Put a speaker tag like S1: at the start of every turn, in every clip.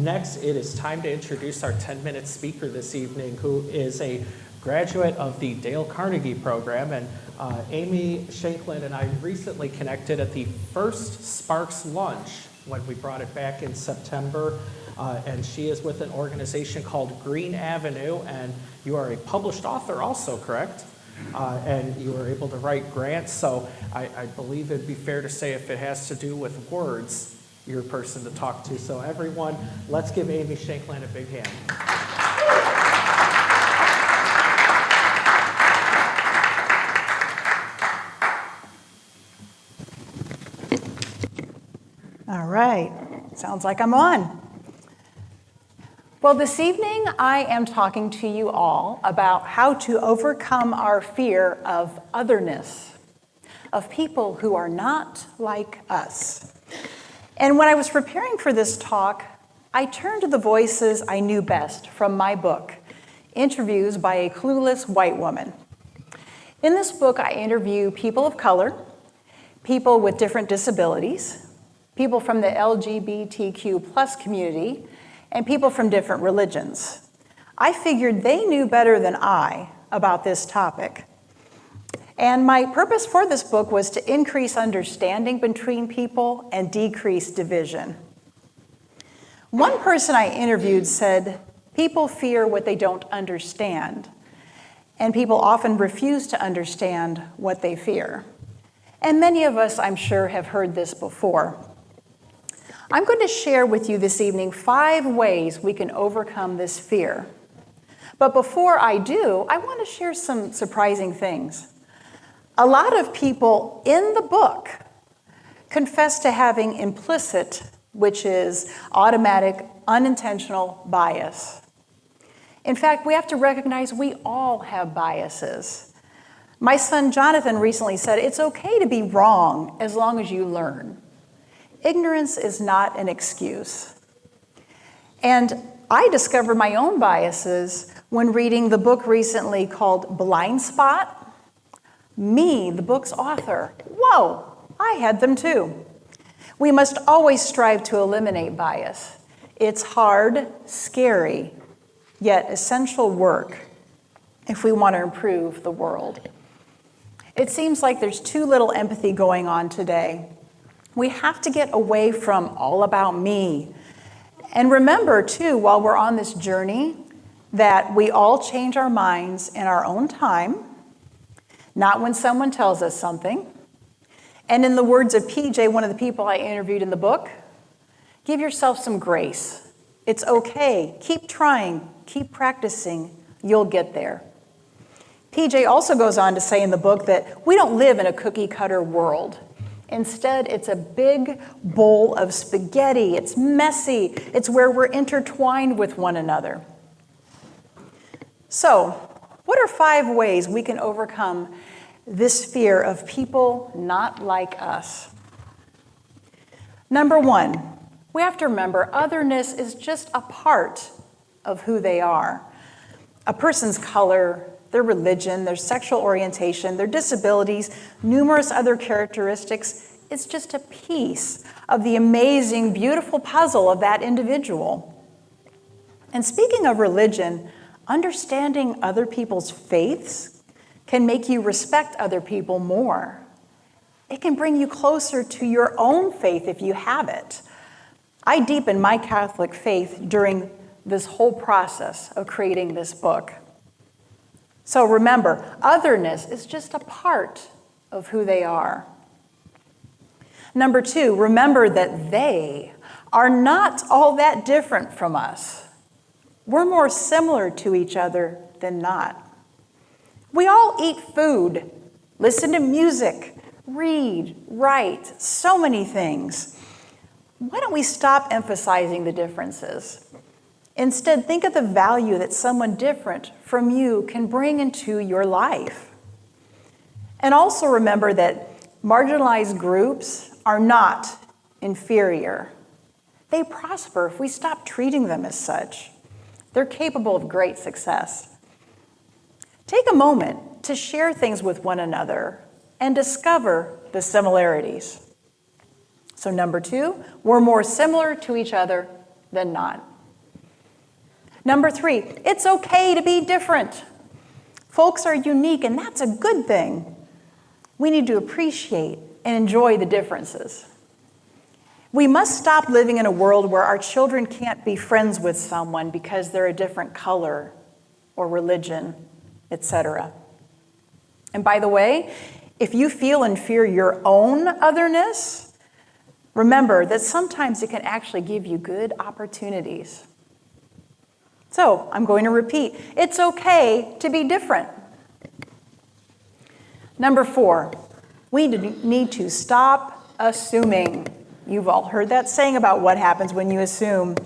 S1: next, it is time to introduce our 10-minute speaker this evening, who is a graduate of the Dale Carnegie program. And Amy Shankland and I recently connected at the first Sparks lunch when we brought it back in September. And she is with an organization called Green Avenue, and you are a published author also, correct? And you were able to write grants, so I believe it'd be fair to say if it has to do with words, you're a person to talk to. So everyone, let's give Amy Shankland a big hand.
S2: All right, sounds like I'm on. Well, this evening I am talking to you all about how to overcome our fear of otherness, of people who are not like us. And when I was preparing for this talk, I turned to the voices I knew best from my book, Interviews by a Clueless White Woman. In this book, I interview people of color, people with different disabilities, people from the LGBTQ plus community, and people from different religions. I figured they knew better than I about this topic. And my purpose for this book was to increase understanding between people and decrease division. One person I interviewed said, people fear what they don't understand, and people often refuse to understand what they fear. And many of us, I'm sure, have heard this before. I'm going to share with you this evening 5 ways we can overcome this fear. But before I do, I want to share some surprising things. A lot of people in the book confess to having implicit, which is automatic, unintentional bias. In fact, we have to recognize we all have biases. My son Jonathan recently said, it's okay to be wrong as long as you learn. Ignorance is not an excuse. And I discovered my own biases when reading the book recently called Blind Spot. Me, the book's author. Whoa, I had them too. We must always strive to eliminate bias. It's hard, scary, yet essential work if we want to improve the world. It seems like there's too little empathy going on today. We have to get away from all about me. And remember, too, while we're on this journey, that we all change our minds in our own time, not when someone tells us something. And in the words of PJ, one of the people I interviewed in the book, give yourself some grace. It's okay. Keep trying. Keep practicing. You'll get there. PJ also goes on to say in the book that we don't live in a cookie-cutter world. Instead, it's a big bowl of spaghetti. It's messy. It's where we're intertwined with one another. So, what are 5 ways we can overcome this fear of people not like us? Number 1, we have to remember otherness is just a part of who they are. A person's color, their religion, their sexual orientation, their disabilities, numerous other characteristics, it's just a piece of the amazing, beautiful puzzle of that individual. And speaking of religion, understanding other people's faiths can make you respect other people more. It can bring you closer to your own faith if you have it. I deepened my Catholic faith during this whole process of creating this book. So remember, otherness is just a part of who they are. Number 2, remember that they are not all that different from us. We're more similar to each other than not. We all eat food, listen to music, read, write, so many things. Why don't we stop emphasizing the differences? Instead, think of the value that someone different from you can bring into your life. And also remember that marginalized groups are not inferior. They prosper if we stop treating them as such. They're capable of great success. Take a moment to share things with one another and discover the similarities. So number 2, we're more similar to each other than not. Number 3, it's okay to be different. Folks are unique, and that's a good thing. We need to appreciate and enjoy the differences. We must stop living in a world where our children can't be friends with someone because they're a different color or religion, etc. And by the way, if you feel and fear your own otherness, remember that sometimes it can actually give you good opportunities. So I'm going to repeat, it's okay to be different. Number 4, we need to stop assuming. You've all heard that saying about what happens when you assume.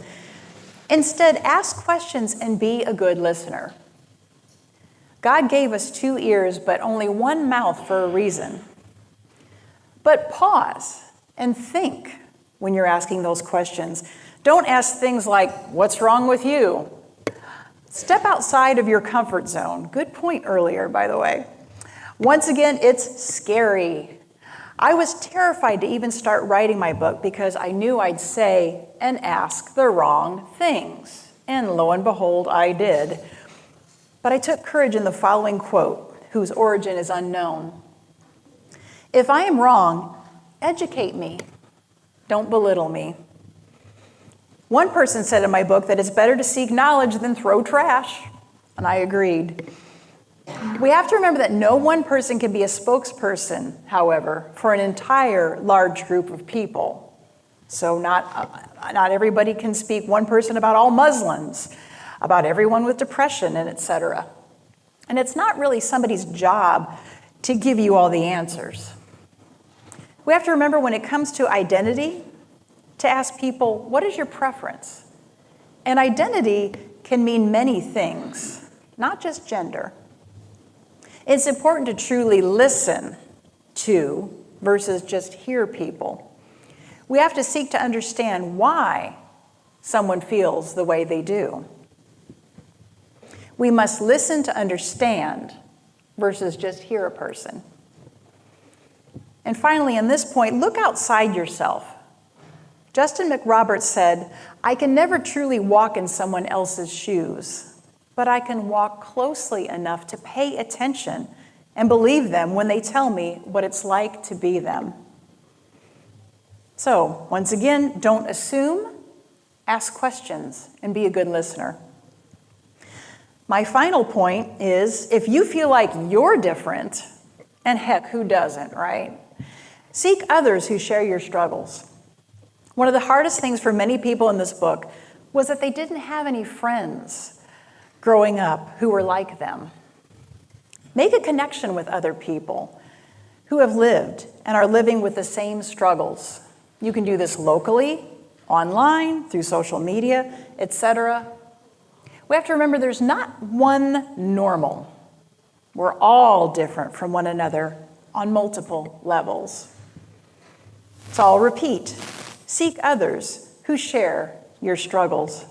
S2: Instead, ask questions and be a good listener. God gave us 2 ears, but only 1 mouth for a reason. But pause and think when you're asking those questions. Don't ask things like, what's wrong with you? Step outside of your comfort zone. Good point earlier, by the way. Once again, it's scary. I was terrified to even start writing my book because I knew I'd say and ask the wrong things. And lo and behold, I did. But I took courage in the following quote, whose origin is unknown. If I am wrong, educate me. Don't belittle me. One person said in my book that it's better to seek knowledge than throw trash, and I agreed. We have to remember that no one person can be a spokesperson, however, for an entire large group of people. So not everybody can speak one person about all Muslims, about everyone with depression, and etc. And it's not really somebody's job to give you all the answers. We have to remember when it comes to identity, to ask people, what is your preference? And identity can mean many things, not just gender. It's important to truly listen to versus just hear people. We have to seek to understand why someone feels the way they do. We must listen to understand versus just hear a person. And finally, on this point, look outside yourself. Justin McRoberts said, I can never truly walk in someone else's shoes, but I can walk closely enough to pay attention and believe them when they tell me what it's like to be them. So, once again, don't assume, ask questions, and be a good listener. My final point is, if you feel like you're different, and heck, who doesn't, right? Seek others who share your struggles. One of the hardest things for many people in this book was that they didn't have any friends growing up who were like them. Make a connection with other people who have lived and are living with the same struggles. You can do this locally, online, through social media, etc. We have to remember there's not one normal. We're all different from one another on multiple levels. So I'll repeat. Seek others who share your struggles.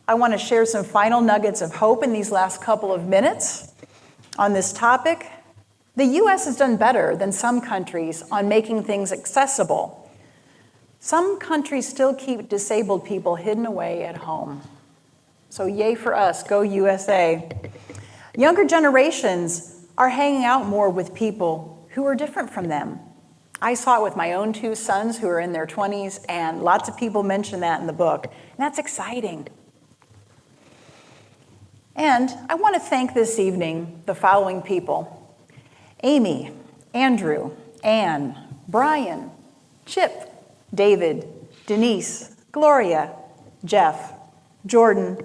S2: I want to share some final nuggets of hope in these last couple of minutes on this topic. The U.S. has done better than some countries on making things accessible. Some countries still keep disabled people hidden away at home. So yay for us, go USA. Younger generations are hanging out more with people who are different from them. I saw it with my own 2 sons who are in their 20s, and lots of people mention that in the book. And that's exciting. And I want to thank this evening the following people: Amy, Andrew, Anne, Brian, Chip, David, Denise, Gloria, Jeff, Jordan,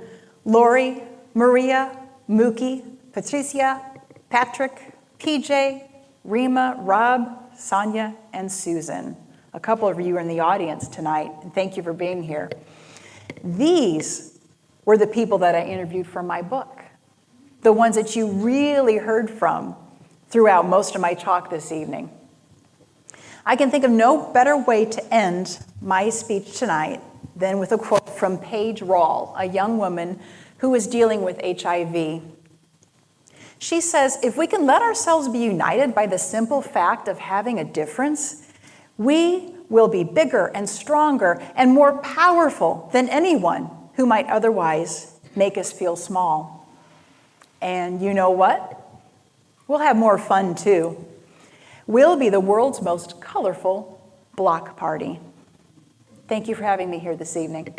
S2: Lori, Maria, Mookie, Patricia, Patrick, PJ, Rima, Rob, Sonia, and Susan. A couple of you are in the audience tonight, and thank you for being here. These were the people that I interviewed for my book, the ones that you really heard from throughout most of my talk this evening. I can think of no better way to end my speech tonight than with a quote from Paige Rawle, a young woman who was dealing with HIV. She says, if we can let ourselves be united by the simple fact of having a difference, we will be bigger and stronger and more powerful than anyone who might otherwise make us feel small. And you know what? We'll have more fun too. We'll be the world's most colorful block party. Thank you for having me here this evening.